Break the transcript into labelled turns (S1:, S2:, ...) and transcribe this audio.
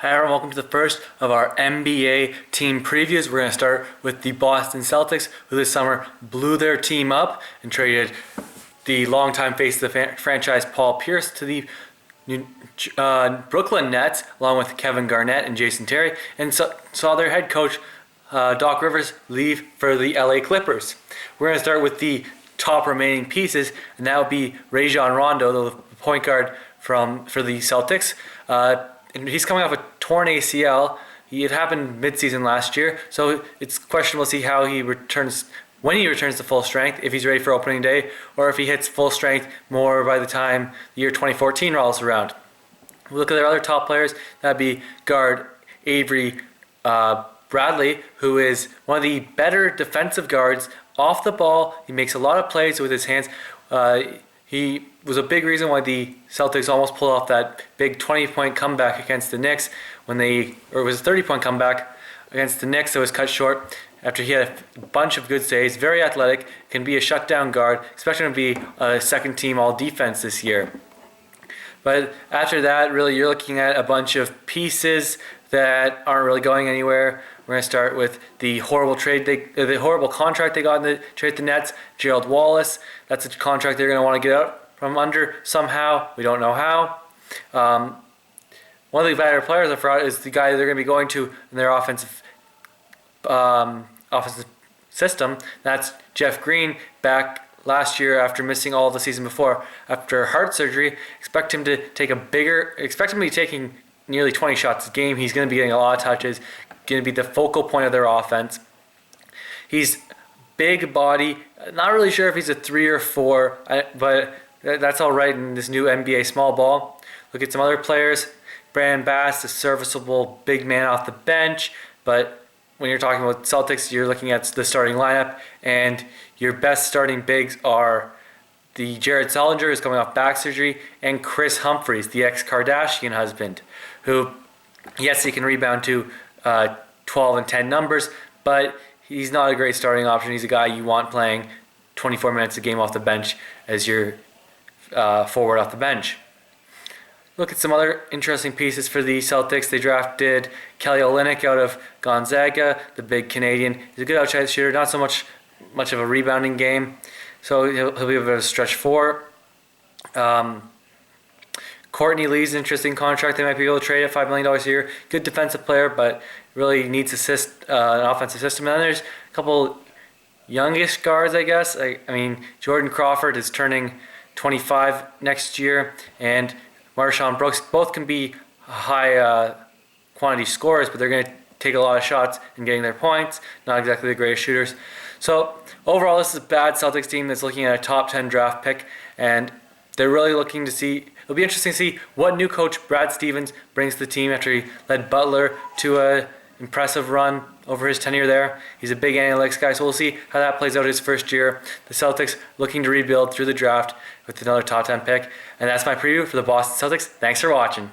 S1: Hi everyone, welcome to the first of our NBA team previews. We're going to start with the Boston Celtics, who this summer blew their team up and traded the longtime face of the franchise, Paul Pierce, to the Brooklyn Nets, along with Kevin Garnett and Jason Terry, and saw their head coach, Doc Rivers, leave for the LA Clippers. We're going to start with the top remaining pieces, and that would be Rajon Rondo, the point guard for the Celtics. And he's coming off a torn ACL. It happened mid-season last year, so it's questionable to see how he returns, when he returns to full strength, if he's ready for opening day, or if he hits full strength more by the time the year 2014 rolls around. We look at their other top players. That'd be guard Avery Bradley, who is one of the better defensive guards off the ball. He makes a lot of plays with his hands. He was a big reason why the Celtics almost pulled off that big 20-point comeback against the Knicks or it was a 30-point comeback against the Knicks that was cut short after he had a bunch of good saves. Very athletic, can be a shutdown guard, expecting to be a second-team all-defense this year. But after that, really, you're looking at a bunch of pieces that aren't really going anywhere. We're going to start with the horrible contract they got in the trade with the Nets, Gerald Wallace. That's a contract they're going to want to get out from under somehow. We don't know how. One of the better players I forgot is the guy they're going to be going to in their offensive system. That's Jeff Green, back last year after missing all the season before after heart surgery. Expect him to be taking nearly 20 shots a game. He's going to be getting a lot of touches, going to be the focal point of their offense. He's big body. Not really sure if he's a 3 or 4, but that's all right in this new NBA small ball. Look at some other players. Brandon Bass, a serviceable big man off the bench, but when you're talking about Celtics, you're looking at the starting lineup, and your best starting bigs are the Jared Sullinger, who's coming off back surgery, and Chris Humphries, the ex-Kardashian husband, who, yes, he can rebound to 12 and 10 numbers, but he's not a great starting option. He's a guy you want playing 24 minutes a game off the bench as your forward off the bench. Look at some other interesting pieces for the Celtics. They drafted Kelly Olynyk out of Gonzaga, the big Canadian. He's a good outside shooter, not so much of a rebounding game, so he'll be a bit of a stretch 4. Courtney Lee's an interesting contract. They might be able to trade at $5 million a year. Good defensive player, but really needs an offensive system. And then there's a couple youngish guards, I guess. I mean, Jordan Crawford is turning 25 next year, and Marshawn Brooks. Both can be high quantity scorers, but they're going to take a lot of shots and getting their points. Not exactly the greatest shooters. So overall, this is a bad Celtics team that's looking at a top 10 draft pick, and they're really looking to see. It'll be interesting to see what new coach Brad Stevens brings to the team after he led Butler to an impressive run over his tenure there. He's a big analytics guy, so we'll see how that plays out his first year. The Celtics looking to rebuild through the draft with another top 10 pick. And that's my preview for the Boston Celtics. Thanks for watching.